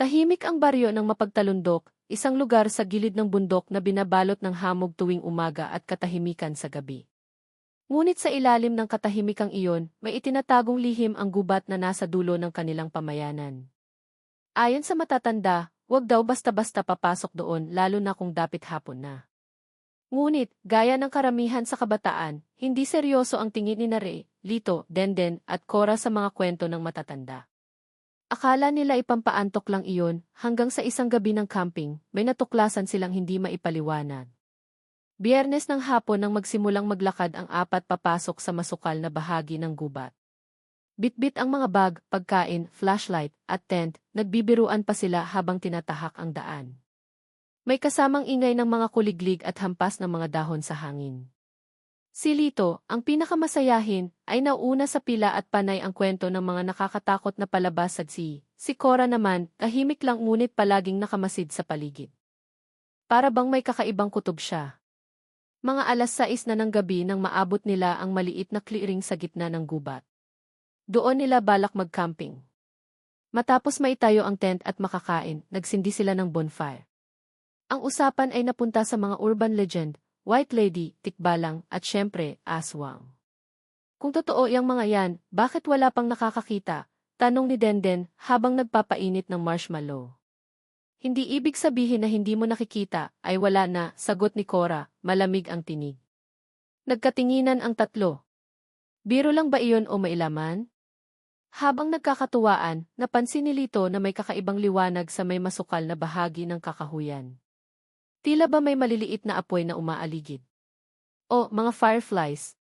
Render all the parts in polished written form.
Tahimik ang baryo ng Mapagtalundok, isang lugar sa gilid ng bundok na binabalot ng hamog tuwing umaga at katahimikan sa gabi. Ngunit sa ilalim ng katahimikang iyon, may itinatagong lihim ang gubat na nasa dulo ng kanilang pamayanan. Ayon sa matatanda, huwag daw basta-basta papasok doon lalo na kung dapit hapon na. Ngunit, gaya ng karamihan sa kabataan, hindi seryoso ang tingin ni Nare, Lito, Denden at Cora sa mga kwento ng matatanda. Akala nila ipampaantok lang iyon, hanggang sa isang gabi ng camping, may natuklasan silang hindi maipaliwanag. Biyernes ng hapon nang magsimulang maglakad ang apat papasok sa masukal na bahagi ng gubat. Bitbit ang mga bag, pagkain, flashlight, at tent, nagbibiruan pa sila habang tinatahak ang daan. May kasamang ingay ng mga kuliglig at hampas ng mga dahon sa hangin. Si Lito, ang pinakamasayahin, ay nauna sa pila at panay ang kwento ng mga nakakatakot na palabas sa si Cora naman, tahimik lang ngunit palaging nakamasid sa paligid. Para bang may kakaibang kutob siya. Mga 6:00 na ng gabi nang maabot nila ang maliit na clearing sa gitna ng gubat. Doon nila balak mag-camping. Matapos maitayo ang tent at makakain, nagsindi sila ng bonfire. Ang usapan ay napunta sa mga urban legend, White Lady, Tikbalang, at syempre, Aswang. Kung totoo yang mga yan, bakit wala pang nakakakita? Tanong ni Denden habang nagpapainit ng marshmallow. Hindi ibig sabihin na hindi mo nakikita, ay wala na, sagot ni Cora, malamig ang tinig. Nagkatinginan ang tatlo. Biro lang ba iyon o mailaman? Habang nagkakatuwaan, napansin ni Lito na may kakaibang liwanag sa may masukal na bahagi ng kakahuyan. Tila ba may maliliit na apoy na umaaligid? O, mga fireflies.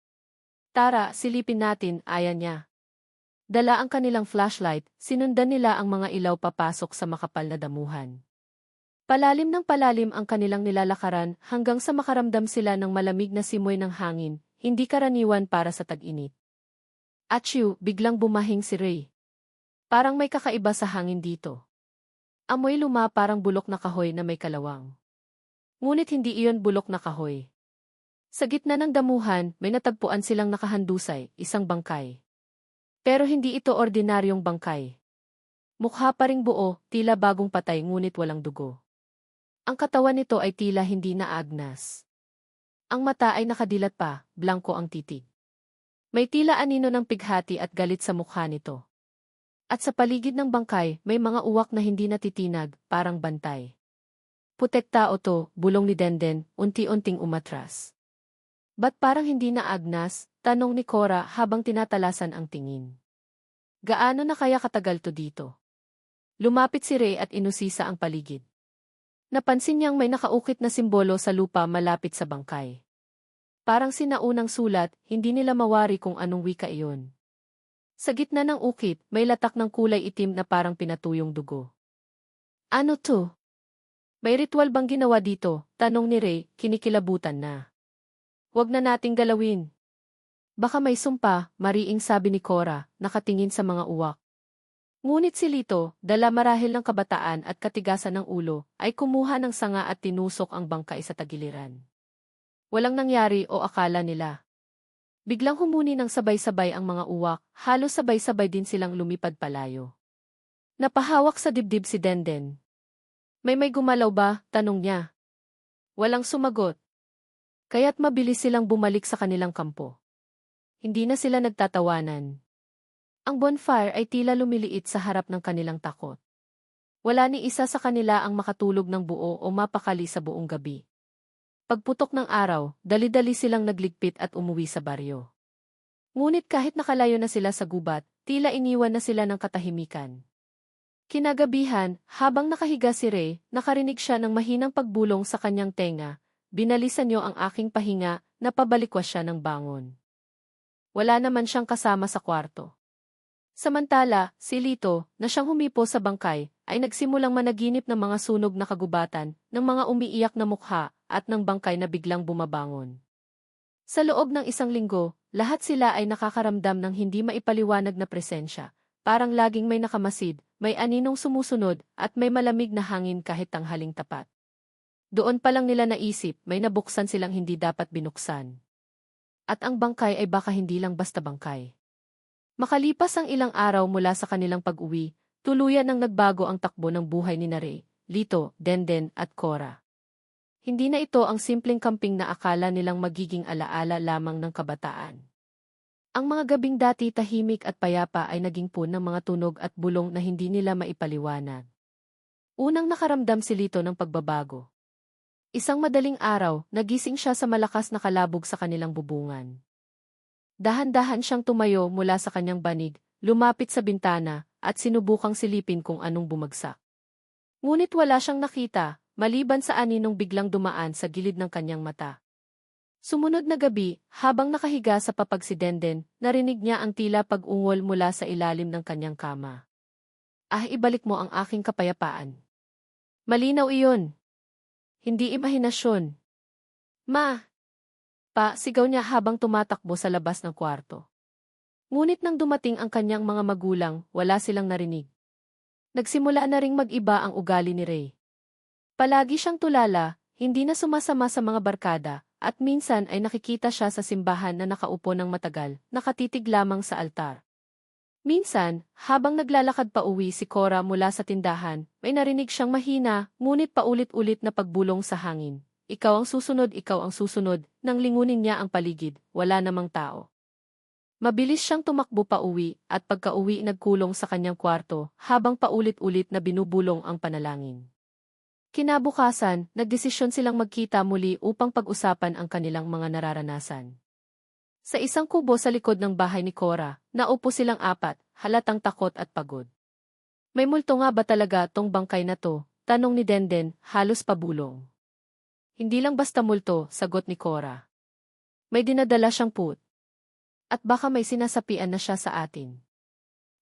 Tara, silipin natin, aya niya. Dala ang kanilang flashlight, sinundan nila ang mga ilaw papasok sa makapal na damuhan. Palalim ng palalim ang kanilang nilalakaran hanggang sa makaramdam sila ng malamig na simoy ng hangin, hindi karaniwan para sa tag-init. Achoo, biglang bumahing si Ray. Parang may kakaiba sa hangin dito. Amoy luma parang bulok na kahoy na may kalawang. Ngunit hindi iyon bulok na kahoy. Sa gitna ng damuhan, may natagpuan silang nakahandusay, isang bangkay. Pero hindi ito ordinaryong bangkay. Mukha pa ring buo, tila bagong patay ngunit walang dugo. Ang katawan nito ay tila hindi naagnas. Ang mata ay nakadilat pa, blanko ang titig. May tila anino ng pighati at galit sa mukha nito. At sa paligid ng bangkay, may mga uwak na hindi natitinag, parang bantay. Putek tao to, bulong ni Denden, unti-unting umatras. Ba't parang hindi naagnas? Tanong ni Cora habang tinatalasan ang tingin. Gaano na kaya katagal to dito? Lumapit si Ray at inusisa ang paligid. Napansin niyang may nakaukit na simbolo sa lupa malapit sa bangkay. Parang sinaunang sulat, hindi nila mawari kung anong wika iyon. Sa gitna ng ukit, may latak ng kulay itim na parang pinatuyong dugo. Ano to? May ritual bang ginawa dito? Tanong ni Ray, kinikilabutan na. Huwag na nating galawin. Baka may sumpa, mariing sabi ni Cora, nakatingin sa mga uwak. Ngunit si Lito, dala marahil ng kabataan at katigasan ng ulo, ay kumuha ng sanga at tinusok ang bangkay sa tagiliran. Walang nangyari o akala nila. Biglang humuni ng sabay-sabay ang mga uwak, halos sabay-sabay din silang lumipad palayo. Napahawak sa dibdib si Denden. May gumalaw ba? Tanong niya. Walang sumagot. Kaya't mabilis silang bumalik sa kanilang kampo. Hindi na sila nagtatawanan. Ang bonfire ay tila lumiliit sa harap ng kanilang takot. Wala ni isa sa kanila ang makatulog ng buo o mapakali sa buong gabi. Pagputok ng araw, dali-dali silang nagligpit at umuwi sa baryo. Ngunit kahit nakalayo na sila sa gubat, tila iniwan na sila ng katahimikan. Kinagabihan, habang nakahiga si Ray, nakarinig siya ng mahinang pagbulong sa kanyang tenga. Binalisan niyo ang aking pahinga, napabalikwas siya ng bangon. Wala naman siyang kasama sa kwarto. Samantala, si Lito, na siyang humipo sa bangkay, ay nagsimulang managinip ng mga sunog na kagubatan, ng mga umiiyak na mukha, at ng bangkay na biglang bumabangon. Sa loob ng isang linggo, lahat sila ay nakakaramdam ng hindi maipaliwanag na presensya. Parang laging may nakamasid, may aninong sumusunod, at may malamig na hangin kahit tanghaling tapat. Doon pa lang nila naisip, may nabuksan silang hindi dapat binuksan. At ang bangkay ay baka hindi lang basta bangkay. Makalipas ang ilang araw mula sa kanilang pag-uwi, tuluyan nang nagbago ang takbo ng buhay ni Rey, Lito, Denden at Cora. Hindi na ito ang simpleng camping na akala nilang magiging alaala lamang ng kabataan. Ang mga gabing dati tahimik at payapa ay naging puno ng mga tunog at bulong na hindi nila maipaliwanag. Unang nakaramdam si Lito ng pagbabago. Isang madaling araw, nagising siya sa malakas na kalabog sa kanilang bubungan. Dahan-dahan siyang tumayo mula sa kanyang banig, lumapit sa bintana, at sinubukang silipin kung anong bumagsak. Ngunit wala siyang nakita, maliban sa aninong biglang dumaan sa gilid ng kanyang mata. Sumunod na gabi, habang nakahiga sa papag si Denden, narinig niya ang tila pag-ungol mula sa ilalim ng kanyang kama. Ibalik mo ang aking kapayapaan. Malinaw iyon. Hindi imahinasyon. Ma! Sigaw niya habang tumatakbo sa labas ng kwarto. Ngunit nang dumating ang kanyang mga magulang, wala silang narinig. Nagsimula na ring mag-iba ang ugali ni Rey. Palagi siyang tulala, hindi na sumasama sa mga barkada, at minsan ay nakikita siya sa simbahan na nakaupo ng matagal, nakatitig lamang sa altar. Minsan, habang naglalakad pa uwi si Cora mula sa tindahan, may narinig siyang mahina, ngunit paulit-ulit na pagbulong sa hangin. Ikaw ang susunod, nang lingunin niya ang paligid, wala namang tao. Mabilis siyang tumakbo pa uwi, at pagka-uwi nagkulong sa kanyang kwarto, habang paulit-ulit na binubulong ang panalangin. Kinabukasan, nagdesisyon silang magkita muli upang pag-usapan ang kanilang mga nararanasan. Sa isang kubo sa likod ng bahay ni Cora, naupo silang apat, halatang takot at pagod. May multo nga ba talaga tong bangkay na to? Tanong ni Denden, halos pabulong. Hindi lang basta multo, sagot ni Cora. May dinadala siyang put. At baka may sinasapian na siya sa atin.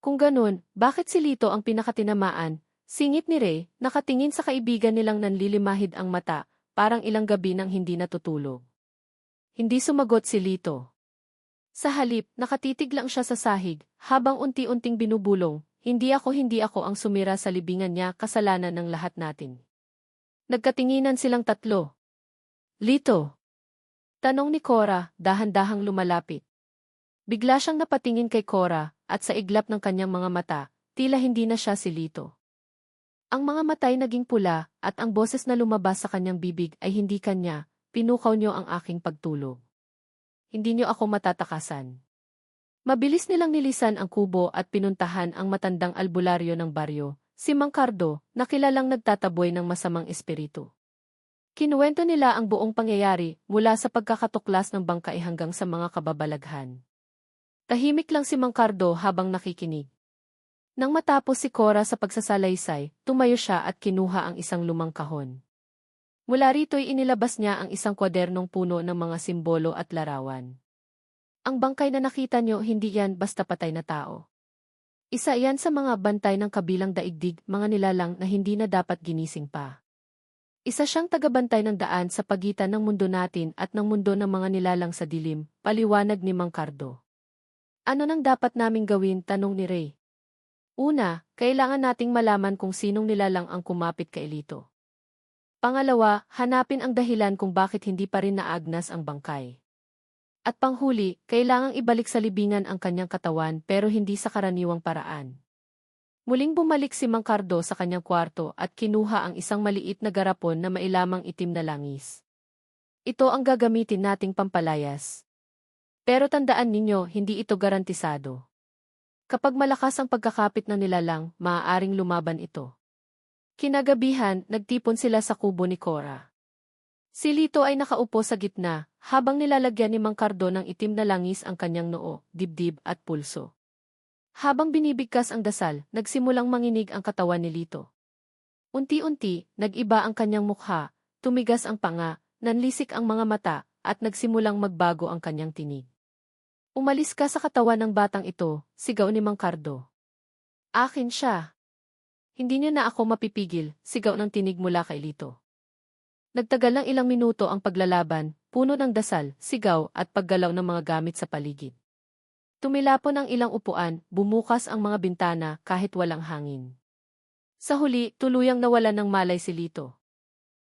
Kung ganun, bakit si Lito ang pinakatinamaan? Singit ni Rey, nakatingin sa kaibigan nilang nanlilimahid ang mata, parang ilang gabi nang hindi natutulog. Hindi sumagot si Lito. Sa halip, nakatitig lang siya sa sahig, habang unti-unting binubulong, hindi ako ang sumira sa libingan niya, kasalanan ng lahat natin. Nagkatinginan silang tatlo. Lito? Tanong ni Cora, dahan-dahang lumalapit. Bigla siyang napatingin kay Cora, at sa iglap ng kanyang mga mata, tila hindi na siya si Lito. Ang mga matay naging pula, at ang boses na lumabas sa kanyang bibig ay hindi kanya, pinukaw niyo ang aking pagtulog. Hindi niyo ako matatakasan. Mabilis nilang nilisan ang kubo at pinuntahan ang matandang albularyo ng baryo, si Mang Cardo, na kilalang nagtataboy ng masamang espiritu. Kinuwento nila ang buong pangyayari mula sa pagkakatuklas ng bangkay hanggang sa mga kababalaghan. Tahimik lang si Mang Cardo habang nakikinig. Nang matapos si Cora sa pagsasalaysay, tumayo siya at kinuha ang isang lumang kahon. Mula rito'y inilabas niya ang isang kwadernong puno ng mga simbolo at larawan. Ang bangkay na nakita niyo, hindi yan basta patay na tao. Isa yan sa mga bantay ng kabilang daigdig, mga nilalang na hindi na dapat ginising pa. Isa siyang tagabantay ng daan sa pagitan ng mundo natin at ng mundo ng mga nilalang sa dilim, paliwanag ni Mang Cardo. Ano nang dapat naming gawin? Tanong ni Rey. Una, kailangan nating malaman kung sinong nilalang ang kumapit kay Lito. Pangalawa, hanapin ang dahilan kung bakit hindi pa rin naagnas ang bangkay. At panghuli, kailangang ibalik sa libingan ang kanyang katawan pero hindi sa karaniwang paraan. Muling bumalik si Mang Cardo sa kanyang kwarto at kinuha ang isang maliit na garapon na mailamang itim na langis. Ito ang gagamitin nating pampalayas. Pero tandaan ninyo, hindi ito garantisado. Kapag malakas ang pagkakapit ng nilalang, maaaring lumaban ito. Kinagabihan, nagtipon sila sa kubo ni Cora. Si Lito ay nakaupo sa gitna, habang nilalagyan ni Mang Cardo ng itim na langis ang kanyang noo, dibdib at pulso. Habang binibigkas ang dasal, nagsimulang manginig ang katawan ni Lito. Unti-unti, nag-iba ang kanyang mukha, tumigas ang panga, nanlisik ang mga mata, at nagsimulang magbago ang kanyang tinig. Umalis ka sa katawan ng batang ito, sigaw ni Mang Cardo. Akin siya. Hindi niyo na ako mapipigil, sigaw ng tinig mula kay Lito. Nagtagal ng ilang minuto ang paglalaban, puno ng dasal, sigaw at paggalaw ng mga gamit sa paligid. Tumilapon ang ilang upuan, bumukas ang mga bintana kahit walang hangin. Sa huli, tuluyang nawalan ng malay si Lito.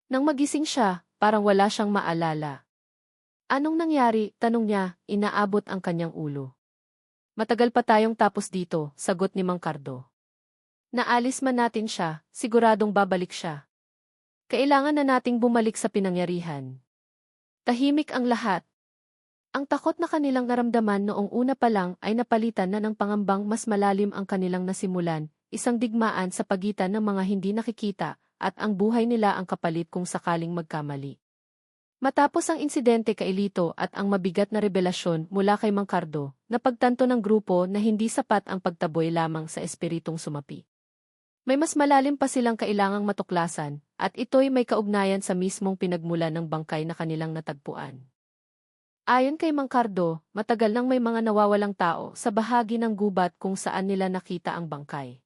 Nang magising siya, parang wala siyang maalala. Anong nangyari? Tanong niya, inaabot ang kanyang ulo. Matagal pa tayong tapos dito, sagot ni Mang Cardo. Naalis man natin siya, siguradong babalik siya. Kailangan na nating bumalik sa pinangyarihan. Tahimik ang lahat. Ang takot na kanilang naramdaman noong una pa lang ay napalitan na ng pangambang mas malalim ang kanilang nasimulan, isang digmaan sa pagitan ng mga hindi nakikita, at ang buhay nila ang kapalit kung sakaling magkamali. Matapos ang insidente kay Lito at ang mabigat na revelasyon mula kay Mang Cardo, napagtanto ng grupo na hindi sapat ang pagtaboy lamang sa espiritong sumapi. May mas malalim pa silang kailangang matuklasan, at ito'y may kaugnayan sa mismong pinagmulan ng bangkay na kanilang natagpuan. Ayon kay Mang Cardo, matagal nang may mga nawawalang tao sa bahagi ng gubat kung saan nila nakita ang bangkay.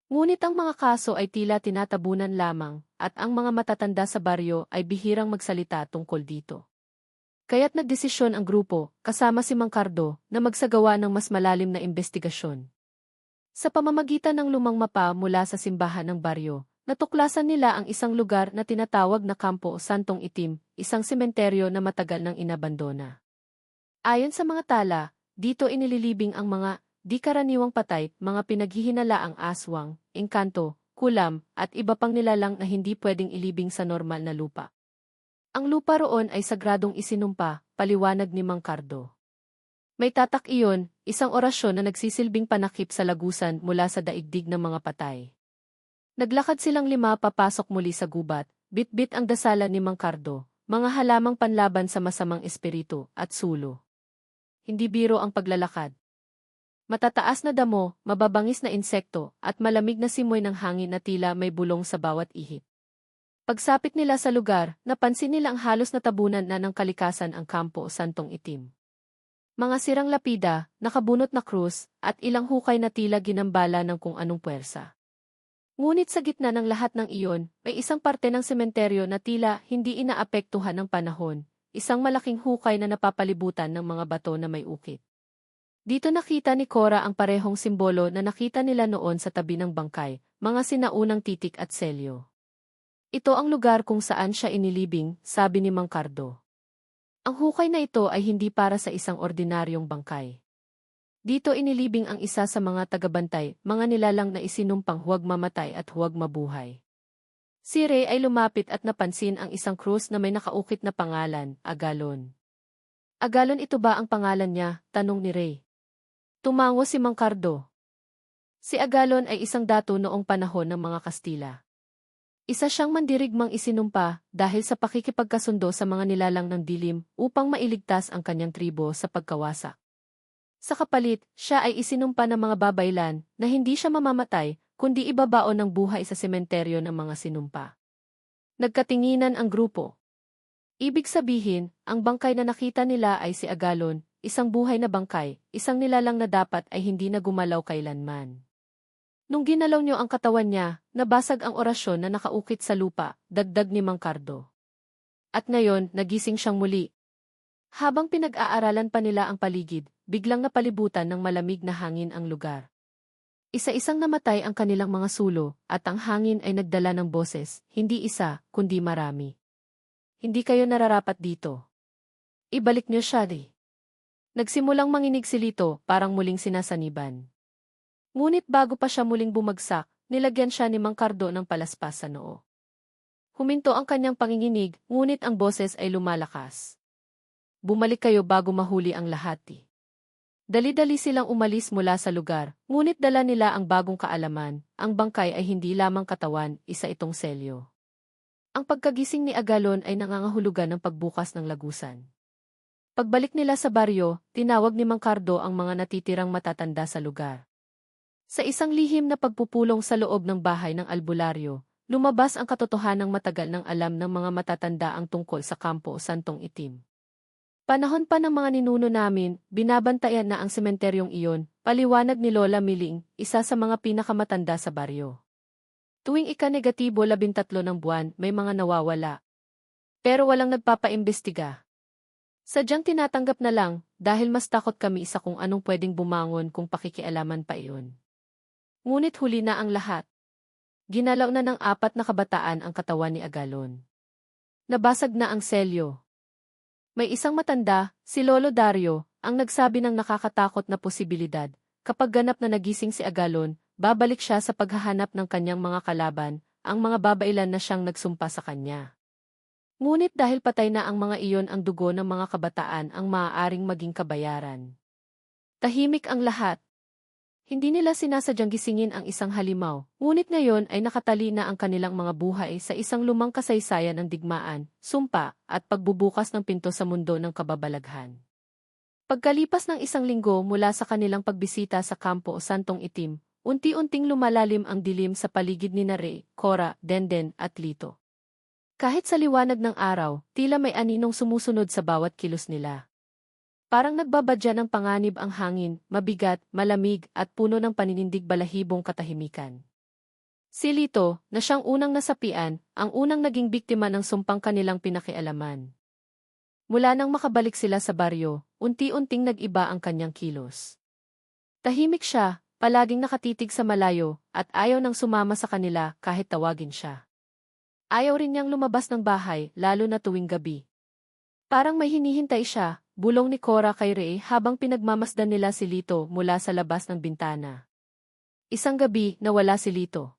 Ngunit ang mga kaso ay tila tinatabunan lamang, at ang mga matatanda sa baryo ay bihirang magsalita tungkol dito. Kaya't nagdesisyon ang grupo, kasama si Mang Cardo, na magsagawa ng mas malalim na investigasyon. Sa pamamagitan ng lumang mapa mula sa simbahan ng baryo, natuklasan nila ang isang lugar na tinatawag na Kampo Santong Itim, isang sementeryo na matagal nang inabandona. Ayon sa mga tala, dito inililibing ang mga di karaniwang patay, mga pinaghihinalaang aswang, engkanto, kulam, at iba pang nilalang na hindi pwedeng ilibing sa normal na lupa. Ang lupa roon ay sagradong isinumpa, paliwanag ni Mang Cardo. May tatak iyon, isang orasyon na nagsisilbing panakip sa lagusan mula sa daigdig ng mga patay. Naglakad silang 5 papasok muli sa gubat, bit-bit ang dasalan ni Mang Cardo, mga halamang panlaban sa masamang espiritu, at sulo. Hindi biro ang paglalakad. Matataas na damo, mababangis na insekto, at malamig na simoy ng hangin na tila may bulong sa bawat ihip. Pagsapit nila sa lugar, napansin nila ang halos natabunan na ng kalikasan ang Kampo Santong Itim. Mga sirang lapida, nakabunot na krus, at ilang hukay na tila ginambala ng kung anong puwersa. Ngunit sa gitna ng lahat ng iyon, may isang parte ng sementeryo na tila hindi inaapektuhan ng panahon, isang malaking hukay na napapalibutan ng mga bato na may ukit. Dito nakita ni Cora ang parehong simbolo na nakita nila noon sa tabi ng bangkay, mga sinaunang titik at selyo. Ito ang lugar kung saan siya inilibing, sabi ni Mang Cardo. Ang hukay na ito ay hindi para sa isang ordinaryong bangkay. Dito inilibing ang isa sa mga tagabantay, mga nilalang na isinumpang huwag mamatay at huwag mabuhay. Si Ray ay lumapit at napansin ang isang krus na may nakaukit na pangalan, Agalon. Agalon, ito ba ang pangalan niya? Tanong ni Ray. Tumango si Mang Cardo. Si Agalon ay isang dato noong panahon ng mga Kastila. Isa siyang mandirigmang isinumpa dahil sa pakikipagkasundo sa mga nilalang ng dilim upang mailigtas ang kanyang tribo sa pagkawasak. Sa kapalit, siya ay isinumpa ng mga babaylan na hindi siya mamamatay kundi ibabaon ng buhay sa sementeryo ng mga sinumpa. Nagkatinginan ang grupo. Ibig sabihin, ang bangkay na nakita nila ay si Agalon, isang buhay na bangkay, isang nilalang na dapat ay hindi na gumalaw kailanman. Nung ginalaw niyo ang katawan niya, nabasag ang orasyon na nakaukit sa lupa, dagdag ni Mang Cardo. At ngayon, nagising siyang muli. Habang pinag-aaralan pa nila ang paligid, biglang napalibutan ng malamig na hangin ang lugar. Isa-isang namatay ang kanilang mga sulo, at ang hangin ay nagdala ng boses, hindi isa, kundi marami. Hindi kayo nararapat dito. Ibalik niyo siya, di. Nagsimulang manginig si Lito, parang muling sinasaniban. Ngunit bago pa siya muling bumagsak, nilagyan siya ni Mang Cardo ng palaspas sa noo. Huminto ang kanyang panginginig, ngunit ang boses ay lumalakas. Bumalik kayo bago mahuli ang lahat. Dali-dali silang umalis mula sa lugar, ngunit dala nila ang bagong kaalaman, ang bangkay ay hindi lamang katawan, isa itong selyo. Ang pagkagising ni Agalon ay nangangahulugan ng pagbukas ng lagusan. Pagbalik nila sa baryo, tinawag ni Mang Cardo ang mga natitirang matatanda sa lugar. Sa isang lihim na pagpupulong sa loob ng bahay ng albularyo, lumabas ang katotohanang matagal ng alam ng mga matatanda ang tungkol sa Kampo Santong Itim. Panahon pa ng mga ninuno namin, binabantayan na ang sementeryong iyon, paliwanag ni Lola Miling, isa sa mga pinakamatanda sa baryo. Tuwing ika-negatibo 13 ng buwan, may mga nawawala. Pero walang nagpapaimbestiga. Sadyang tinatanggap na lang, dahil mas takot kami sa kung anong pwedeng bumangon kung pakikialaman pa iyon. Ngunit huli na ang lahat. Ginalaw na ng 4 na kabataan ang katawan ni Agalon. Nabasag na ang selyo. May isang matanda, si Lolo Dario, ang nagsabi ng nakakatakot na posibilidad. Kapag ganap na nagising si Agalon, babalik siya sa paghahanap ng kanyang mga kalaban, ang mga babailan na siyang nagsumpa sa kanya. Ngunit dahil patay na ang mga iyon, ang dugo ng mga kabataan ang maaaring maging kabayaran. Tahimik ang lahat. Hindi nila sinasadyang gisingin ang isang halimaw, ngunit ngayon ay nakatali na ang kanilang mga buhay sa isang lumang kasaysayan ng digmaan, sumpa, at pagbubukas ng pinto sa mundo ng kababalaghan. Pagkalipas ng isang linggo mula sa kanilang pagbisita sa Kampo Santong Itim, unti-unting lumalalim ang dilim sa paligid ni Rey, Cora, Denden, at Lito. Kahit sa liwanag ng araw, tila may aninong sumusunod sa bawat kilos nila. Parang nagbabadya ng panganib ang hangin, mabigat, malamig, at puno ng paninindig balahibong katahimikan. Si Lito, na siyang unang nasapian, ang unang naging biktima ng sumpang kanilang pinakialaman. Mula nang makabalik sila sa baryo, unti-unting nag-iba ang kanyang kilos. Tahimik siya, palaging nakatitig sa malayo, at ayaw nang sumama sa kanila kahit tawagin siya. Ayaw rin niyang lumabas ng bahay, lalo na tuwing gabi. Parang may hinihintay siya, bulong ni Cora kay Rey habang pinagmamasdan nila si Lito mula sa labas ng bintana. Isang gabi, nawala si Lito.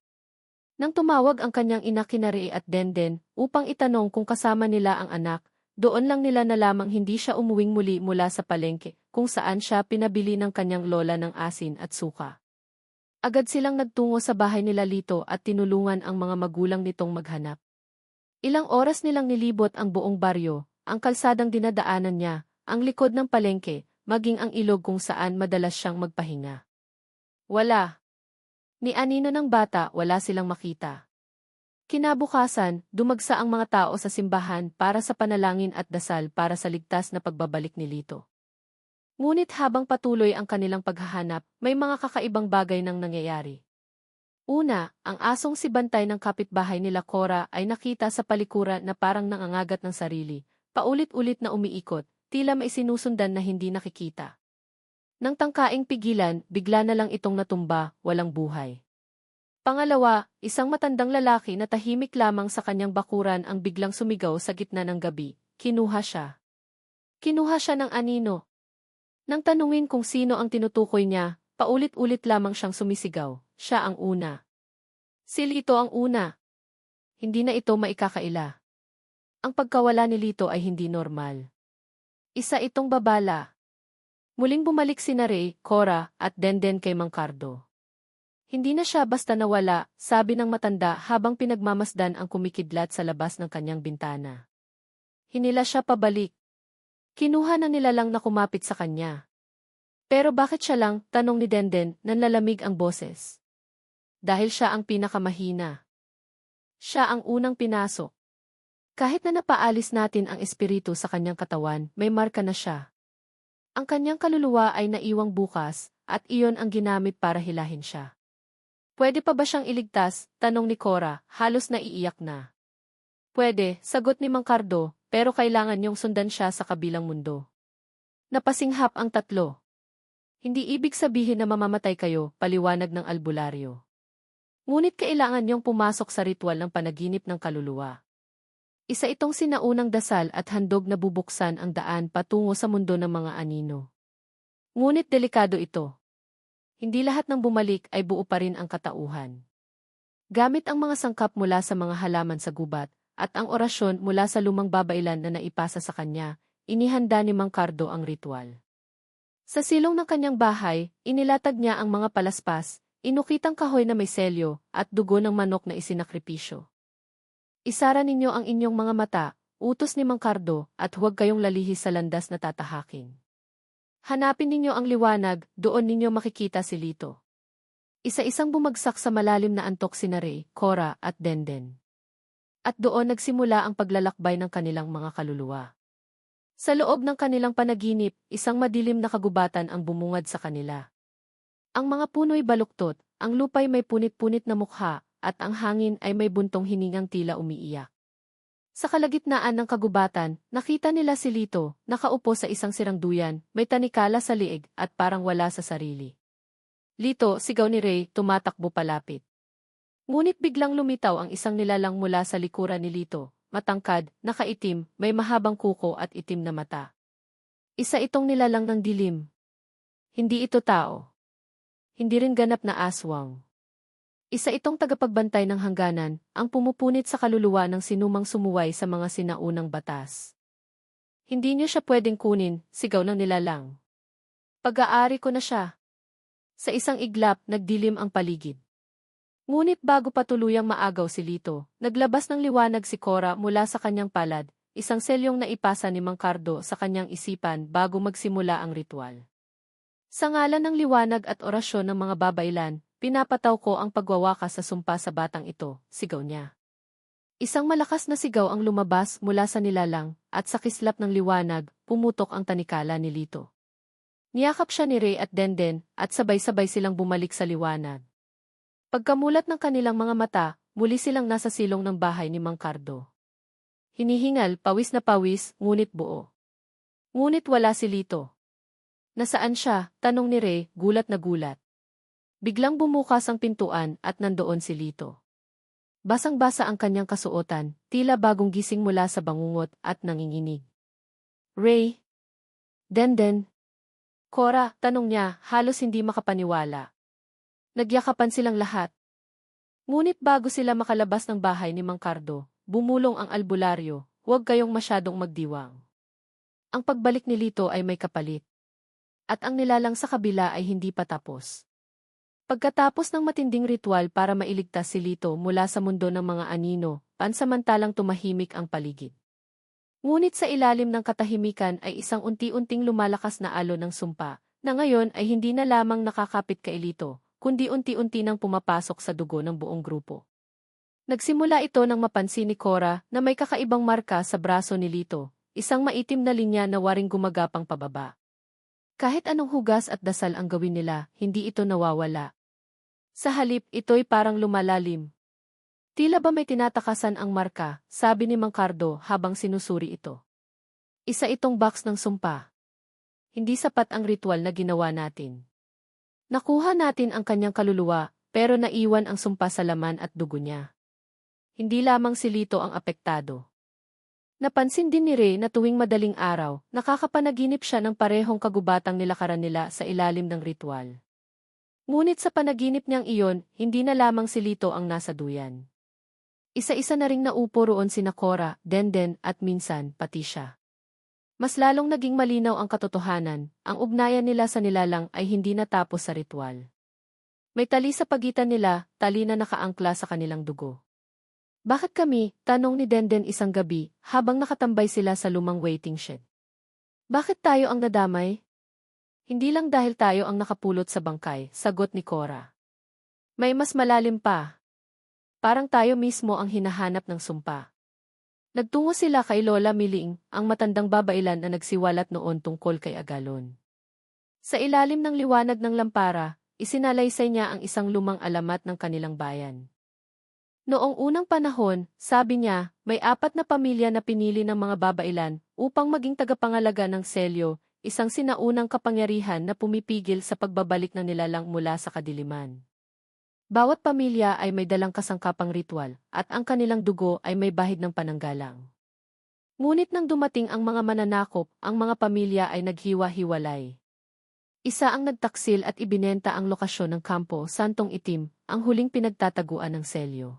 Nang tumawag ang kanyang ina kina Rey at Denden upang itanong kung kasama nila ang anak, doon lang nila nalamang hindi siya umuwing muli mula sa palengke, kung saan siya pinabili ng kanyang lola ng asin at suka. Agad silang nagtungo sa bahay nila Lito at tinulungan ang mga magulang nitong maghanap. Ilang oras nilang nilibot ang buong baryo, ang kalsadang dinadaanan niya, ang likod ng palengke, maging ang ilog kung saan madalas siyang magpahinga. Wala. Ni anino ng bata, wala silang makita. Kinabukasan, dumagsa ang mga tao sa simbahan para sa panalangin at dasal para sa ligtas na pagbabalik ni Lito. Ngunit habang patuloy ang kanilang paghahanap, may mga kakaibang bagay nang nangyayari. Una, ang asong si Bantay ng kapitbahay nila Cora ay nakita sa palikuran na parang nangangagat ng sarili, paulit-ulit na umiikot, tila may sinusundan na hindi nakikita. Nang tangkaing pigilan, bigla na lang itong natumba, walang buhay. Pangalawa, isang matandang lalaki na tahimik lamang sa kanyang bakuran ang biglang sumigaw sa gitna ng gabi. Kinuha siya. Kinuha siya ng anino. Nang tanungin kung sino ang tinutukoy niya, paulit-ulit lamang siyang sumisigaw. Siya ang una. Si Lito ang una. Hindi na ito maikakaila. Ang pagkawala ni Lito ay hindi normal. Isa itong babala. Muling bumalik sina Rey, Cora, at Denden kay Mang Cardo. Hindi na siya basta nawala, sabi ng matanda habang pinagmamasdan ang kumikidlat sa labas ng kanyang bintana. Hinila siya pabalik. Kinuha na nila lang na kumapit sa kanya. Pero bakit siya lang, tanong ni Denden, nanlalamig ang boses. Dahil siya ang pinakamahina. Siya ang unang pinasok. Kahit na napaalis natin ang espiritu sa kanyang katawan, may marka na siya. Ang kanyang kaluluwa ay naiwang bukas, at iyon ang ginamit para hilahin siya. Pwede pa ba siyang iligtas? Tanong ni Cora, halos naiiyak na. Pwede, sagot ni Mang Cardo, pero kailangan niyong sundan siya sa kabilang mundo. Napasinghap ang tatlo. Hindi ibig sabihin na mamamatay kayo, paliwanag ng albularyo. Ngunit kailangan niyong pumasok sa ritual ng panaginip ng kaluluwa. Isa itong sinaunang dasal at handog na bubuksan ang daan patungo sa mundo ng mga anino. Ngunit delikado ito. Hindi lahat ng bumalik ay buo pa rin ang katauhan. Gamit ang mga sangkap mula sa mga halaman sa gubat, at ang orasyon mula sa lumang babailan na naipasa sa kanya, inihanda ni Mang Cardo ang ritual. Sa silong ng kanyang bahay, inilatag niya ang mga palaspas, inukitang kahoy na may selyo, at dugo ng manok na isinakripisyo. Isara ninyo ang inyong mga mata, utos ni Mang Cardo, at huwag kayong lalihis sa landas na tatahakin. Hanapin ninyo ang liwanag, doon ninyo makikita si Lito. Isa-isang bumagsak sa malalim na antok sina Rey, Cora, at Denden. At doon nagsimula ang paglalakbay ng kanilang mga kaluluwa. Sa loob ng kanilang panaginip, isang madilim na kagubatan ang bumungad sa kanila. Ang mga puno'y baluktot, ang lupa'y may punit-punit na mukha, at ang hangin ay may buntong hiningang tila umiiyak. Sa kalagitnaan ng kagubatan, nakita nila si Lito, nakaupo sa isang sirang duyan, may tanikala sa liig at parang wala sa sarili. Lito, sigaw ni Rey, tumatakbo palapit. Ngunit biglang lumitaw ang isang nilalang mula sa likuran ni Lito, matangkad, nakaitim, may mahabang kuko at itim na mata. Isa itong nilalang ng dilim. Hindi ito tao. Hindi rin ganap na aswang. Isa itong tagapagbantay ng hangganan, ang pumupunit sa kaluluwa ng sinumang sumuway sa mga sinaunang batas. Hindi niyo siya pwedeng kunin, sigaw ng nilalang. Pag-aari ko na siya. Sa isang iglap, nagdilim ang paligid. Ngunit bago pa tuluyang maagaw si Lito, naglabas ng liwanag si Cora mula sa kanyang palad, isang selyong naipasa ni Mang Cardo sa kanyang isipan bago magsimula ang ritual. Sa ngalan ng liwanag at orasyon ng mga babailan, pinapataw ko ang pagwawakas sa sumpa sa batang ito, sigaw niya. Isang malakas na sigaw ang lumabas mula sa nilalang, at sa kislap ng liwanag, pumutok ang tanikala ni Lito. Niyakap siya ni Ray at Denden, at sabay-sabay silang bumalik sa liwanag. Pagkamulat ng kanilang mga mata, muli silang nasa silong ng bahay ni Mang Cardo. Hinihingal, pawis na pawis, ngunit buo. Ngunit wala si Lito. Nasaan siya? Tanong ni Ray, gulat na gulat. Biglang bumukas ang pintuan at nandoon si Lito. Basang-basa ang kanyang kasuotan, tila bagong gising mula sa bangungot at nanginginig. Ray? Denden? Cora, tanong niya, halos hindi makapaniwala. Nagyakapan silang lahat. Ngunit bago sila makalabas ng bahay ni Mang Cardo, bumulong ang albularyo, huwag kayong masyadong magdiwang. Ang pagbalik ni Lito ay may kapalit. At ang nilalang sa kabila ay hindi pa tapos. Pagkatapos ng matinding ritual para mailigtas si Lito mula sa mundo ng mga anino, pansamantalang tumahimik ang paligid. Ngunit sa ilalim ng katahimikan ay isang unti-unting lumalakas na alon ng sumpa, na ngayon ay hindi na lamang nakakapit kay Lito, kundi unti-unti nang pumapasok sa dugo ng buong grupo. Nagsimula ito nang mapansin ni Cora na may kakaibang marka sa braso ni Lito, isang maitim na linya na waring gumagapang pababa. Kahit anong hugas at dasal ang gawin nila, hindi ito nawawala. Sa halip, ito'y parang lumalalim. Tila ba may tinatakasan ang marka, sabi ni Mang Cardo habang sinusuri ito. Isa itong box ng sumpa. Hindi sapat ang ritual na ginawa natin. Nakuha natin ang kanyang kaluluwa, pero naiwan ang sumpa sa laman at dugo niya. Hindi lamang si Lito ang apektado. Napansin din ni Ray na tuwing madaling araw, nakakapanaginip siya ng parehong kagubatang nilakaran nila sa ilalim ng ritual. Ngunit sa panaginip niyang iyon, hindi na lamang si Lito ang nasa duyan. Isa-isa na ring naupo roon sina Cora, Denden at minsan, pati siya. Mas lalong naging malinaw ang katotohanan, ang ugnayan nila sa nilalang ay hindi natapos sa ritual. May tali sa pagitan nila, tali na nakaangkla sa kanilang dugo. Bakit kami? Tanong ni Denden isang gabi, habang nakatambay sila sa lumang waiting shed. Bakit tayo ang nadamay? Hindi lang dahil tayo ang nakapulot sa bangkay, sagot ni Cora. May mas malalim pa. Parang tayo mismo ang hinahanap ng sumpa. Nagtungo sila kay Lola Miling, ang matandang babailan na nagsiwalat noon tungkol kay Agalon. Sa ilalim ng liwanag ng lampara, isinalaysay niya ang isang lumang alamat ng kanilang bayan. Noong unang panahon, sabi niya, may 4 na pamilya na pinili ng mga babailan upang maging tagapangalaga ng selyo, isang sinaunang kapangyarihan na pumipigil sa pagbabalik ng nilalang mula sa kadiliman. Bawat pamilya ay may dalang kasangkapang ritual, at ang kanilang dugo ay may bahid ng pananggalang. Ngunit nang dumating ang mga mananakop, ang mga pamilya ay naghiwa-hiwalay. Isa ang nagtaksil at ibinenta ang lokasyon ng Kampo Santong Itim, ang huling pinagtataguan ng selyo.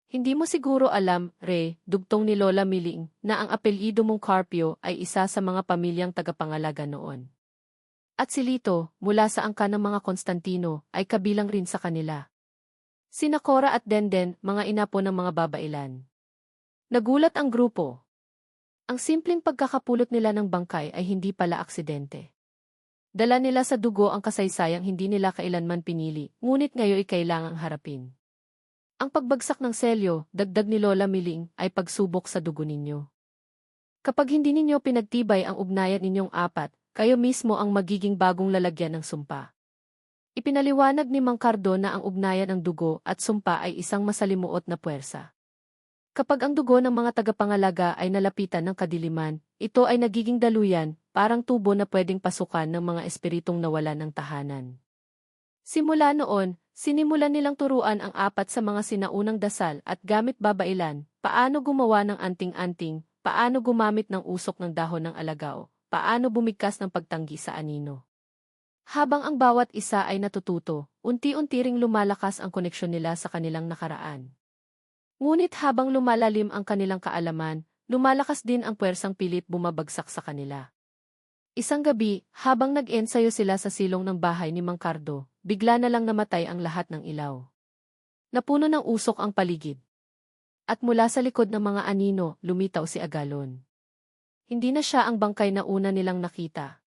Hindi mo siguro alam, Re, dugtong ni Lola Miling, na ang apelyido mong Carpio ay isa sa mga pamilyang tagapangalaga noon. At si Lito, mula sa angka ng mga Konstantino, ay kabilang rin sa kanila. Sina Cora at Denden, mga inapo ng mga babailan. Nagulat ang grupo. Ang simpleng pagkakapulot nila ng bangkay ay hindi pala aksidente. Dala nila sa dugo ang kasaysayang hindi nila kailanman pinili, ngunit ngayon ay kailangang harapin. Ang pagbagsak ng selyo, dagdag ni Lola Miling, ay pagsubok sa dugo ninyo. Kapag hindi ninyo pinagtibay ang ugnayan ninyong 4, kayo mismo ang magiging bagong lalagyan ng sumpa. Ipinaliwanag ni Mang Cardo na ang ugnayan ng dugo at sumpa ay isang masalimuot na puwersa. Kapag ang dugo ng mga tagapangalaga ay nalapitan ng kadiliman, ito ay nagiging daluyan, parang tubo na pwedeng pasukan ng mga espiritong nawalan ng tahanan. Simula noon, sinimulan nilang turuan ang 4 sa mga sinaunang dasal at gamit babailan, paano gumawa ng anting-anting, paano gumamit ng usok ng dahon ng alagao, paano bumigkas ng pagtanggi sa anino. Habang ang bawat isa ay natututo, unti-unti ring lumalakas ang koneksyon nila sa kanilang nakaraan. Ngunit habang lumalalim ang kanilang kaalaman, lumalakas din ang puwersang pilit bumabagsak sa kanila. Isang gabi, habang nag-ensayo sila sa silong ng bahay ni Mang Cardo, bigla na lang namatay ang lahat ng ilaw. Napuno ng usok ang paligid. At mula sa likod ng mga anino, lumitaw si Agalon. Hindi na siya ang bangkay na una nilang nakita.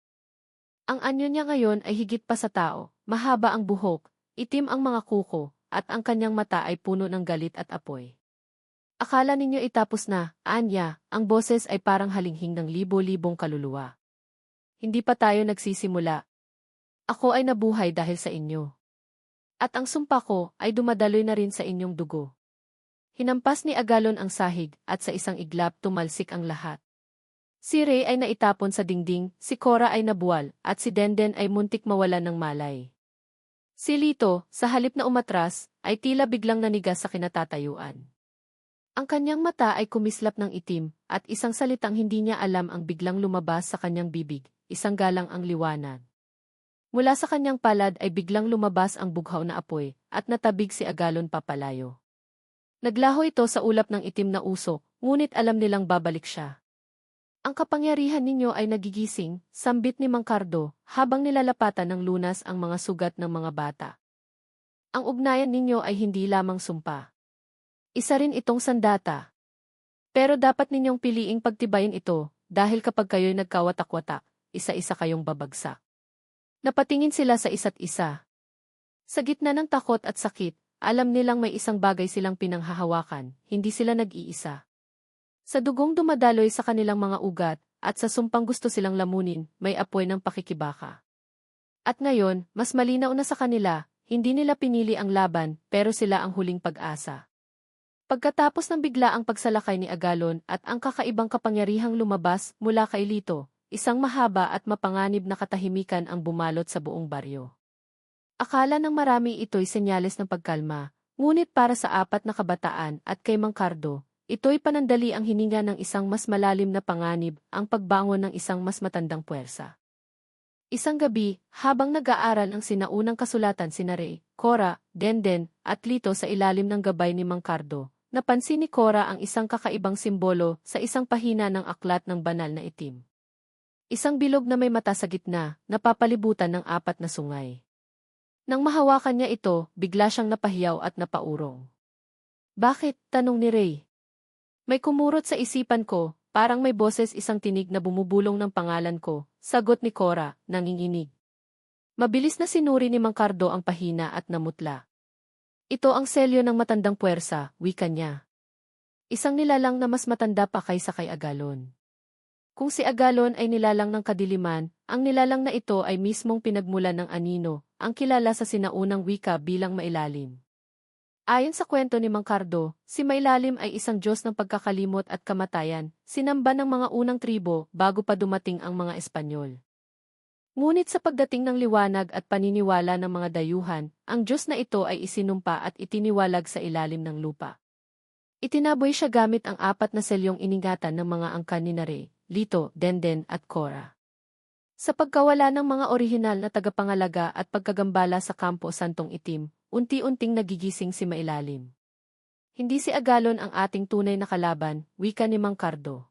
Ang anyo niya ngayon ay higit pa sa tao, mahaba ang buhok, itim ang mga kuko, at ang kanyang mata ay puno ng galit at apoy. Akala ninyo itapos na, Anya, ang boses ay parang halinghing ng libo-libong kaluluwa. Hindi pa tayo nagsisimula. Ako ay nabuhay dahil sa inyo. At ang sumpa ko ay dumadaloy na rin sa inyong dugo. Hinampas ni Agalon ang sahig at sa isang iglap tumalsik ang lahat. Si Ray ay naitapon sa dingding, si Cora ay nabuwal, at si Denden ay muntik mawalan ng malay. Si Lito, sa halip na umatras, ay tila biglang nanigas sa kinatatayuan. Ang kanyang mata ay kumislap ng itim, at isang salitang hindi niya alam ang biglang lumabas sa kanyang bibig, isang galang ang liwanag. Mula sa kanyang palad ay biglang lumabas ang bughaw na apoy, at natabig si Agalon papalayo. Naglaho ito sa ulap ng itim na usok, ngunit alam nilang babalik siya. Ang kapangyarihan ninyo ay nagigising, sambit ni Mang Cardo, habang nilalapatan ng lunas ang mga sugat ng mga bata. Ang ugnayan ninyo ay hindi lamang sumpa. Isa rin itong sandata. Pero dapat ninyong piliing pagtibayin ito, dahil kapag kayo'y nagkawatak-watak, isa-isa kayong babagsak. Napatingin sila sa isa't isa. Sa gitna ng takot at sakit, alam nilang may isang bagay silang pinanghahawakan, hindi sila nag-iisa. Sa dugong dumadaloy sa kanilang mga ugat, at sa sumpang gusto silang lamunin, may apoy ng pakikibaka. At ngayon, mas malinaw na sa kanila, hindi nila pinili ang laban, pero sila ang huling pag-asa. Pagkatapos ng biglaang pagsalakay ni Agalon at ang kakaibang kapangyarihang lumabas mula kay Lito, isang mahaba at mapanganib na katahimikan ang bumalot sa buong baryo. Akala ng marami ito'y senyales ng pagkalma, ngunit para sa apat na kabataan at kay Mang Cardo, ito'y panandali ang hininga ng isang mas malalim na panganib, ang pagbangon ng isang mas matandang puwersa. Isang gabi, habang nag-aaral ang sinaunang kasulatan sina Ray, Cora, Denden, at Lito sa ilalim ng gabay ni Mang Cardo, napansin ni Cora ang isang kakaibang simbolo sa isang pahina ng aklat ng banal na itim. Isang bilog na may mata sa gitna, napapalibutan ng apat na sungay. Nang mahawakan niya ito, bigla siyang napahiyaw at napaurong. Bakit? Tanong ni Ray. May kumurot sa isipan ko, parang may boses isang tinig na bumubulong ng pangalan ko, sagot ni Cora, nanginginig. Mabilis na sinuri ni Mang Cardo ang pahina at namutla. Ito ang selyo ng matandang puwersa, wika niya. Isang nilalang na mas matanda pa kaysa kay Agalon. Kung si Agalon ay nilalang ng kadiliman, ang nilalang na ito ay mismong pinagmulan ng anino, ang kilala sa sinaunang wika bilang mailalim. Ayon sa kwento ni Mang Cardo, si Mailalim ay isang Diyos ng pagkakalimot at kamatayan, sinamba ng mga unang tribo bago pa dumating ang mga Espanyol. Ngunit sa pagdating ng liwanag at paniniwala ng mga dayuhan, ang Diyos na ito ay isinumpa at itiniwalag sa ilalim ng lupa. Itinaboy siya gamit ang apat na selyong iningatan ng mga angkan ni Ray, Lito, Denden at Cora. Sa pagkawala ng mga orihinal na tagapangalaga at pagkagambala sa Kampo Santong Itim, unti-unting nagigising si Mailalim. Hindi si Agalon ang ating tunay na kalaban, wika ni Mang Cardo.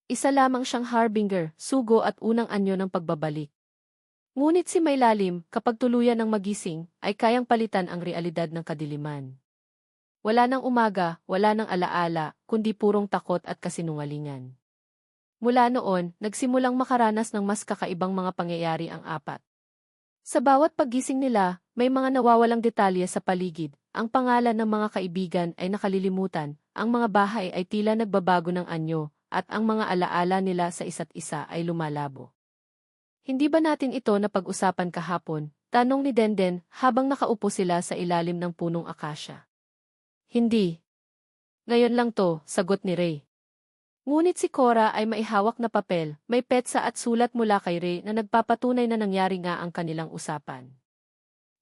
Isa lamang siyang harbinger, sugo at unang anyo ng pagbabalik. Ngunit si Mailalim, kapag tuluyan ng magising, ay kayang palitan ang realidad ng kadiliman. Wala nang umaga, wala nang alaala, kundi purong takot at kasinungalingan. Mula noon, nagsimulang makaranas ng mas kakaibang mga pangyayari ang apat. Sa bawat paggising nila, may mga nawawalang detalye sa paligid, ang pangalan ng mga kaibigan ay nakalilimutan, ang mga bahay ay tila nagbabago ng anyo, at ang mga alaala nila sa isa't isa ay lumalabo. Hindi ba natin ito napag-usapan kahapon? Tanong ni Denden habang nakaupo sila sa ilalim ng punong akasya. Hindi. Ngayon lang to, sagot ni Ray. Ngunit si Cora ay maihawak na papel, may petsa at sulat mula kay Ray na nagpapatunay na nangyari nga ang kanilang usapan.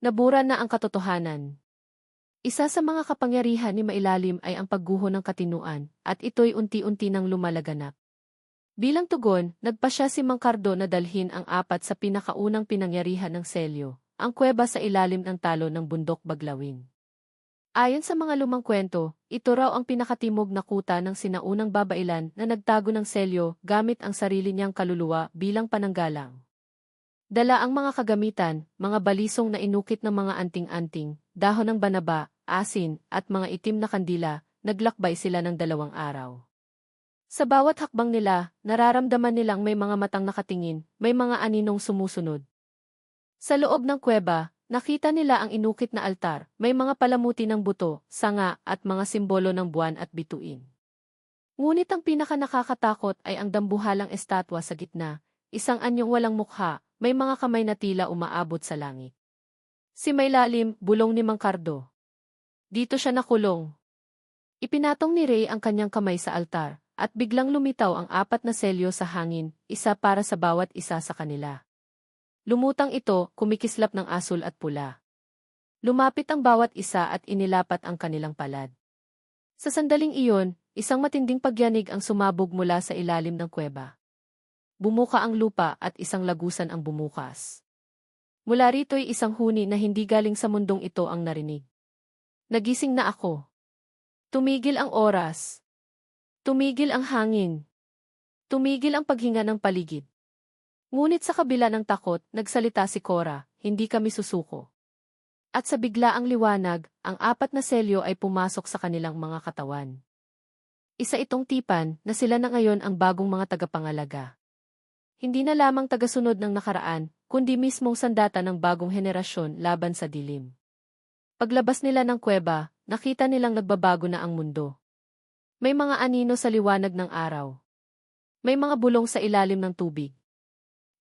Nabura na ang katotohanan. Isa sa mga kapangyarihan ni Mailalim ay ang pagguho ng katinuan, at ito'y unti-unti nang lumalaganap. Bilang tugon, nagpasya si Mang Cardo na dalhin ang apat sa pinakaunang pinangyarihan ng Selyo, ang kuweba sa ilalim ng talo ng bundok Baglawin. Ayon sa mga lumang kwento, ito raw ang pinakatimog na kuta ng sinaunang babailan na nagtago ng Selyo gamit ang sarili niyang kaluluwa bilang pananggalang. Dala ang mga kagamitan, mga balisong na inukit ng mga anting-anting, dahon ng banaba, asin, at mga itim na kandila, naglakbay sila ng 2 araw. Sa bawat hakbang nila, nararamdaman nilang may mga matang nakatingin, may mga aninong sumusunod. Sa loob ng kuweba, nakita nila ang inukit na altar, may mga palamuti ng buto, sanga, at mga simbolo ng buwan at bituin. Ngunit ang pinakanakakatakot ay ang dambuhalang estatwa sa gitna, isang anyong walang mukha, may mga kamay na tila umaabot sa langit. Si Mailalim, bulong ni Mang Cardo. Dito siya nakulong. Ipinatong ni Ray ang kanyang kamay sa altar, at biglang lumitaw ang 4 na selyo sa hangin, isa para sa bawat isa sa kanila. Lumutang ito, kumikislap ng asul at pula. Lumapit ang bawat isa at inilapat ang kanilang palad. Sa sandaling iyon, isang matinding pagyanig ang sumabog mula sa ilalim ng kuweba. Bumuka ang lupa at isang lagusan ang bumukas. Mula rito'y isang huni na hindi galing sa mundong ito ang narinig. Nagising na ako. Tumigil ang oras. Tumigil ang hangin. Tumigil ang paghinga ng paligid. Ngunit sa kabila ng takot, nagsalita si Cora, hindi kami susuko. At sa biglaang liwanag, ang 4 na selyo ay pumasok sa kanilang mga katawan. Isa itong tipan na sila na ngayon ang bagong mga tagapangalaga. Hindi na lamang tagasunod ng nakaraan, kundi mismong sandata ng bagong henerasyon laban sa dilim. Paglabas nila ng kuweba, nakita nilang nagbabago na ang mundo. May mga anino sa liwanag ng araw. May mga bulong sa ilalim ng tubig.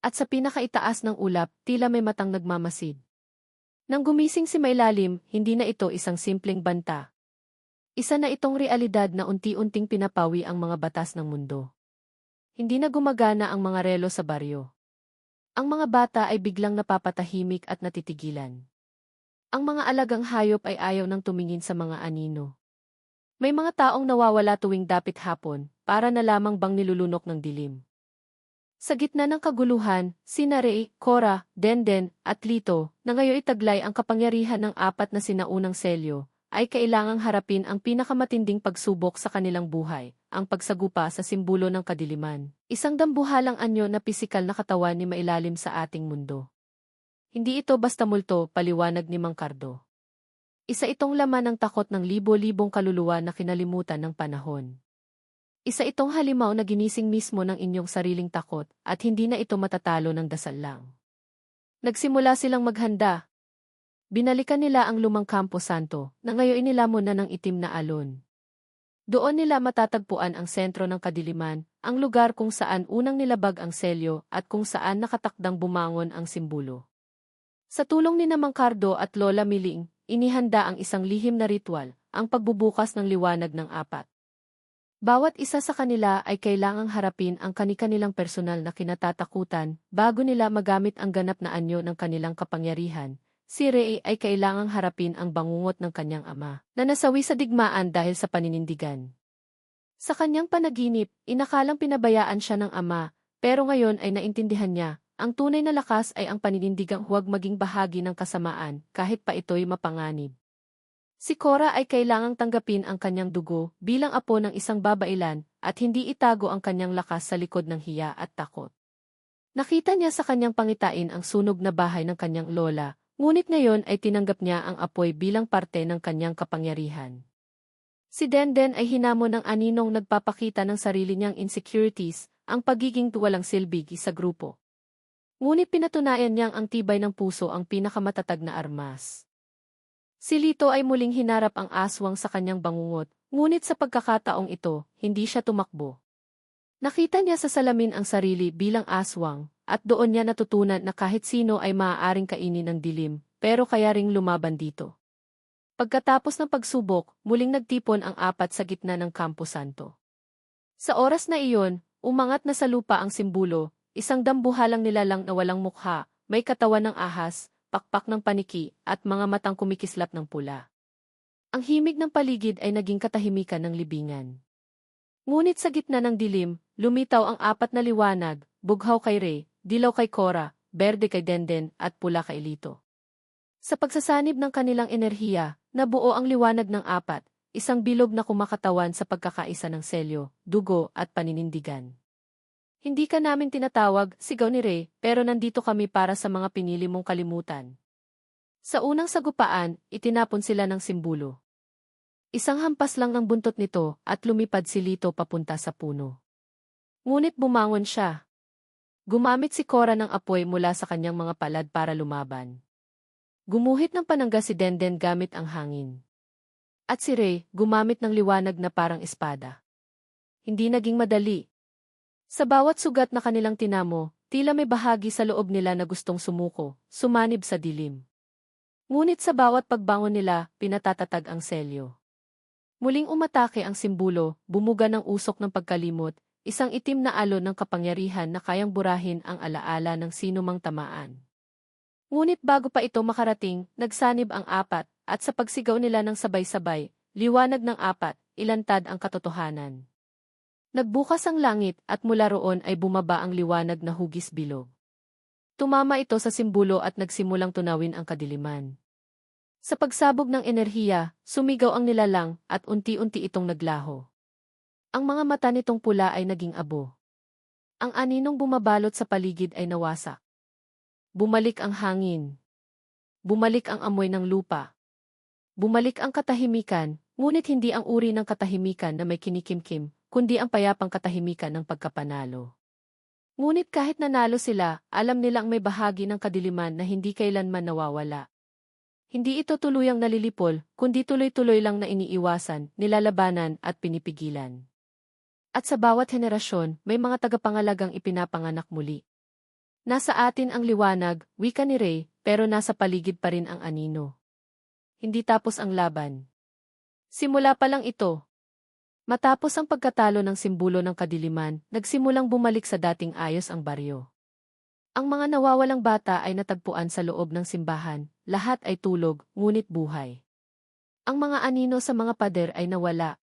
At sa pinakaitaas ng ulap, tila may matang nagmamasid. Nang gumising si Mailalim, hindi na ito isang simpleng banta. Isa na itong realidad na unti-unting pinapawi ang mga batas ng mundo. Hindi na gumagana ang mga relo sa baryo. Ang mga bata ay biglang napapatahimik at natitigilan. Ang mga alagang hayop ay ayaw nang tumingin sa mga anino. May mga taong nawawala tuwing dapit hapon, para na lamang bang nilulunok ng dilim. Sa gitna ng kaguluhan, sina Ray, Cora, Denden, at Lito, na ngayon itaglay ang kapangyarihan ng 4 na sinaunang selyo, ay kailangang harapin ang pinakamatinding pagsubok sa kanilang buhay, ang pagsagupa sa simbolo ng kadiliman. Isang dambuhalang anyo na pisikal na katawan ni Mailalim sa ating mundo. Hindi ito basta multo, paliwanag ni Mang Cardo. Isa itong laman ng takot ng libo-libong kaluluwa na kinalimutan ng panahon. Isa itong halimaw na ginising mismo ng inyong sariling takot at hindi na ito matatalo ng dasal lang. Nagsimula silang maghanda. Binalikan nila ang lumang Campo Santo na ngayon inilamon na ng itim na alon. Doon nila matatagpuan ang sentro ng kadiliman, ang lugar kung saan unang nilabag ang selyo at kung saan nakatakdang bumangon ang simbolo. Sa tulong ni Mang Cardo at Lola Miling, inihanda ang isang lihim na ritual, ang pagbubukas ng liwanag ng 4. Bawat isa sa kanila ay kailangang harapin ang kani-kanilang personal na kinatatakutan bago nila magamit ang ganap na anyo ng kanilang kapangyarihan. Si Ray ay kailangang harapin ang bangungot ng kanyang ama, na nasawi sa digmaan dahil sa paninindigan. Sa kanyang panaginip, inakalang pinabayaan siya ng ama, pero ngayon ay naintindihan niya, ang tunay na lakas ay ang paninindigang huwag maging bahagi ng kasamaan, kahit pa ito'y mapanganib. Si Cora ay kailangang tanggapin ang kanyang dugo bilang apo ng isang babailan at hindi itago ang kanyang lakas sa likod ng hiya at takot. Nakita niya sa kanyang pangitain ang sunog na bahay ng kanyang lola, ngunit ngayon ay tinanggap niya ang apoy bilang parte ng kanyang kapangyarihan. Si Denden ay hinamon ng aninong nagpapakita ng sarili niyang insecurities, ang pagiging walang silbig sa grupo. Ngunit pinatunayan niyang ang tibay ng puso ang pinakamatatag na armas. Si Lito ay muling hinarap ang aswang sa kanyang bangungot, ngunit sa pagkakataong ito, hindi siya tumakbo. Nakita niya sa salamin ang sarili bilang aswang, at doon niya natutunan na kahit sino ay maaaring kainin ng dilim, pero kaya ring lumaban dito. Pagkatapos ng pagsubok, muling nagtipon ang 4 sa gitna ng Campo Santo. Sa oras na iyon, umangat na sa lupa ang simbolo, isang dambuhalang nilalang na walang mukha, may katawan ng ahas, pakpak ng paniki, at mga matang kumikislap ng pula. Ang himig ng paligid ay naging katahimikan ng libingan. Ngunit sa gitna ng dilim, lumitaw ang apat na liwanag, bughaw kay Rey, dilaw kay Korra, berde kay Denden, at pula kay Lito. Sa pagsasanib ng kanilang enerhiya, nabuo ang liwanag ng apat, isang bilog na kumakatawan sa pagkakaisa ng selyo, dugo, at paninindigan. Hindi ka namin tinatawag, sigaw ni Rey, pero nandito kami para sa mga pinili mong kalimutan. Sa unang sagupaan, itinapon sila ng simbolo. Isang hampas lang ng buntot nito at lumipad si Lito papunta sa puno. Ngunit bumangon siya. Gumamit si Korra ng apoy mula sa kanyang mga palad para lumaban. Gumuhit ng panangga si Denden gamit ang hangin. At si Rey, gumamit ng liwanag na parang espada. Hindi naging madali. Sa bawat sugat na kanilang tinamo, tila may bahagi sa loob nila na gustong sumuko, sumanib sa dilim. Ngunit sa bawat pagbangon nila, pinatatatag ang selyo. Muling umatake ang simbolo, bumuga ng usok ng pagkalimot, isang itim na alon ng kapangyarihan na kayang burahin ang alaala ng sinumang tamaan. Ngunit bago pa ito makarating, nagsanib ang apat, at sa pagsigaw nila ng sabay-sabay, liwanag ng apat, ilantad ang katotohanan. Nagbukas ang langit at mula roon ay bumaba ang liwanag na hugis bilog. Tumama ito sa simbolo at nagsimulang tunawin ang kadiliman. Sa pagsabog ng enerhiya, sumigaw ang nilalang at unti-unti itong naglaho. Ang mga mata nitong pula ay naging abo. Ang aninong bumabalot sa paligid ay nawasak. Bumalik ang hangin. Bumalik ang amoy ng lupa. Bumalik ang katahimikan, ngunit hindi ang uri ng katahimikan na may kinikimkim, kundi ang payapang katahimikan ng pagkapanalo. Ngunit kahit nanalo sila, alam nilang may bahagi ng kadiliman na hindi kailanman nawawala. Hindi ito tuluyang nalilipol, kundi tuloy-tuloy lang na iniiwasan, nilalabanan at pinipigilan. At sa bawat henerasyon, may mga tagapangalagang ipinapanganak muli. Nasa atin ang liwanag, wika ni Rey, pero nasa paligid pa rin ang anino. Hindi tapos ang laban. Simula pa lang ito. Matapos ang pagkatalo ng simbolo ng kadiliman, nagsimulang bumalik sa dating ayos ang baryo. Ang mga nawawalang bata ay natagpuan sa loob ng simbahan, lahat ay tulog, ngunit buhay. Ang mga anino sa mga pader ay nawala.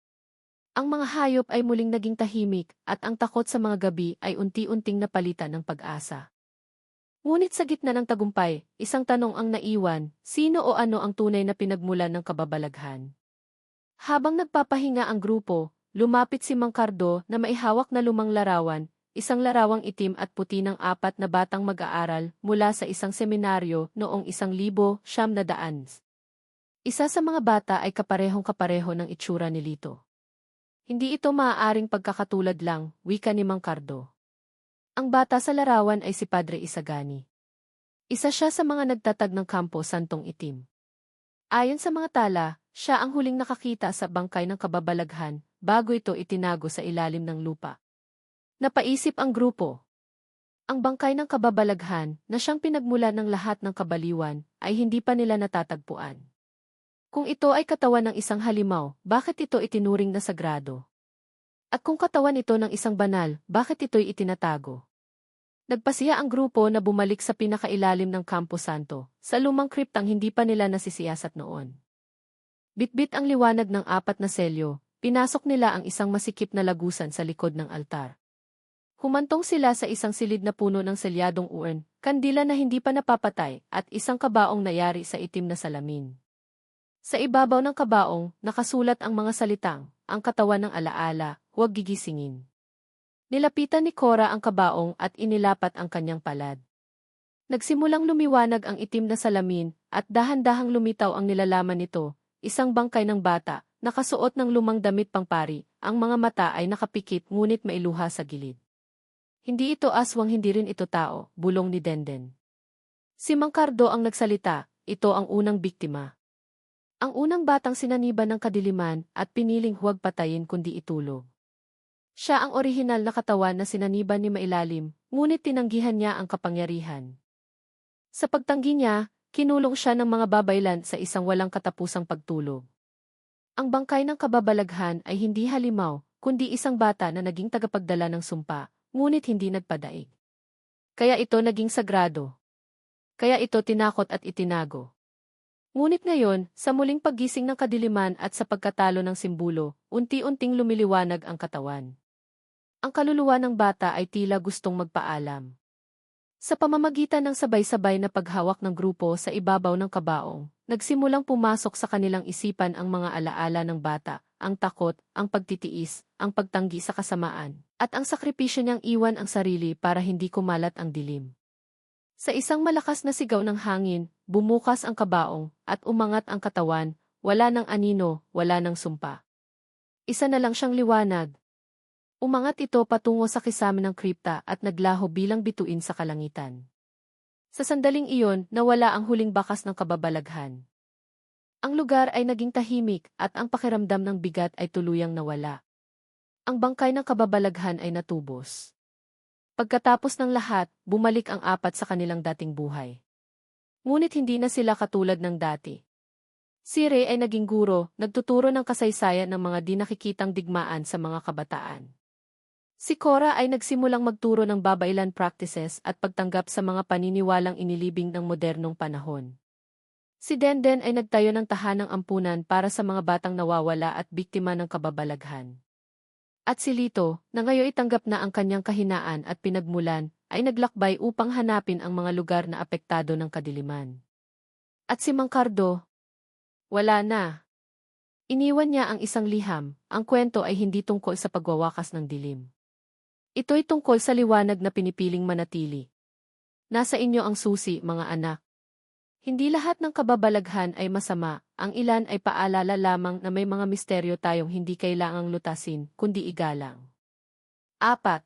Ang mga hayop ay muling naging tahimik, at ang takot sa mga gabi ay unti-unting napalitan ng pag-asa. Ngunit sa gitna ng tagumpay, isang tanong ang naiwan, sino o ano ang tunay na pinagmulan ng kababalaghan? Habang nagpapahinga ang grupo, lumapit si Mang Cardo na maihawak na lumang larawan, isang larawang itim at puti ng apat na batang mag-aaral mula sa isang seminaryo noong 1900. Isa sa mga bata ay kaparehong-kapareho ng itsura ni Lito. Hindi ito maaaring pagkakatulad lang, wika ni Mang Cardo. Ang bata sa larawan ay si Padre Isagani. Isa siya sa mga nagtatag ng Kampo Santong Itim. Ayon sa mga tala, siya ang huling nakakita sa bangkay ng kababalaghan bago ito itinago sa ilalim ng lupa. Napaisip ang grupo. Ang bangkay ng kababalaghan na siyang pinagmulan ng lahat ng kabaliwan ay hindi pa nila natatagpuan. Kung ito ay katawan ng isang halimaw, bakit ito itinuring na sagrado? At kung katawan ito ng isang banal, bakit ito'y itinatago? Nagpasiya ang grupo na bumalik sa pinakailalim ng Campo Santo, sa lumang kriptang hindi pa nila nasisiyasat noon. Bitbit ang liwanag ng apat na selyo, pinasok nila ang isang masikip na lagusan sa likod ng altar. Humantong sila sa isang silid na puno ng selyadong urn, kandila na hindi pa napapatay, at isang kabaong nayari sa itim na salamin. Sa ibabaw ng kabaong, nakasulat ang mga salitang, ang katawan ng alaala, huwag gigisingin. Nilapitan ni Korra ang kabaong at inilapat ang kanyang palad. Nagsimulang lumiwanag ang itim na salamin, at dahan-dahang lumitaw ang nilalaman nito, isang bangkay ng bata, nakasuot ng lumang damit pangpari, ang mga mata ay nakapikit ngunit mailuha sa gilid. Hindi ito aswang, hindi rin ito tao, bulong ni Denden. Si Mang Cardo ang nagsalita, ito ang unang biktima. Ang unang batang sinaniban ng kadiliman at piniling huwag patayin kundi itulog. Siya ang orihinal na katawan na sinaniban ni Mailalim, ngunit tinanggihan niya ang kapangyarihan. Sa pagtanggi niya, kinulong siya ng mga babaylan sa isang walang katapusang pagtulog. Ang bangkay ng kababalaghan ay hindi halimaw, kundi isang bata na naging tagapagdala ng sumpa, ngunit hindi nagpadaig. Kaya ito naging sagrado. Kaya ito tinakot at itinago. Ngunit ngayon, sa muling paggising ng kadiliman at sa pagkatalo ng simbolo, unti-unting lumiliwanag ang katawan. Ang kaluluwa ng bata ay tila gustong magpaalam. Sa pamamagitan ng sabay-sabay na paghawak ng grupo sa ibabaw ng kabaong, nagsimulang pumasok sa kanilang isipan ang mga alaala ng bata, ang takot, ang pagtitiis, ang pagtanggi sa kasamaan, at ang sakripisyo niyang iwan ang sarili para hindi kumalat ang dilim. Sa isang malakas na sigaw ng hangin, bumukas ang kabaong, at umangat ang katawan, wala ng anino, wala ng sumpa. Isa na lang siyang liwanag. Umangat ito patungo sa kisame ng kripta at naglaho bilang bituin sa kalangitan. Sa sandaling iyon, nawala ang huling bakas ng kababalaghan. Ang lugar ay naging tahimik at ang pakiramdam ng bigat ay tuluyang nawala. Ang bangkay ng kababalaghan ay natubos. Pagkatapos ng lahat, bumalik ang apat sa kanilang dating buhay. Ngunit hindi na sila katulad ng dati. Si Ray ay naging guro, nagtuturo ng kasaysayan ng mga di nakikitang digmaan sa mga kabataan. Si Cora ay nagsimulang magturo ng babailan practices at pagtanggap sa mga paniniwalang inilibing ng modernong panahon. Si Denden ay nagtayo ng tahanang ampunan para sa mga batang nawawala at biktima ng kababalaghan. At si Lito, na ngayon itanggap na ang kanyang kahinaan at pinagmulan, ay naglakbay upang hanapin ang mga lugar na apektado ng kadiliman. At si Mang Cardo, wala na. Iniwan niya ang isang liham, ang kwento ay hindi tungkol sa pagwawakas ng dilim. Ito'y tungkol sa liwanag na pinipiling manatili. Nasa inyo ang susi, mga anak. Hindi lahat ng kababalaghan ay masama, ang ilan ay paalala lamang na may mga misteryo tayong hindi kailangang lutasin, kundi igalang. 4.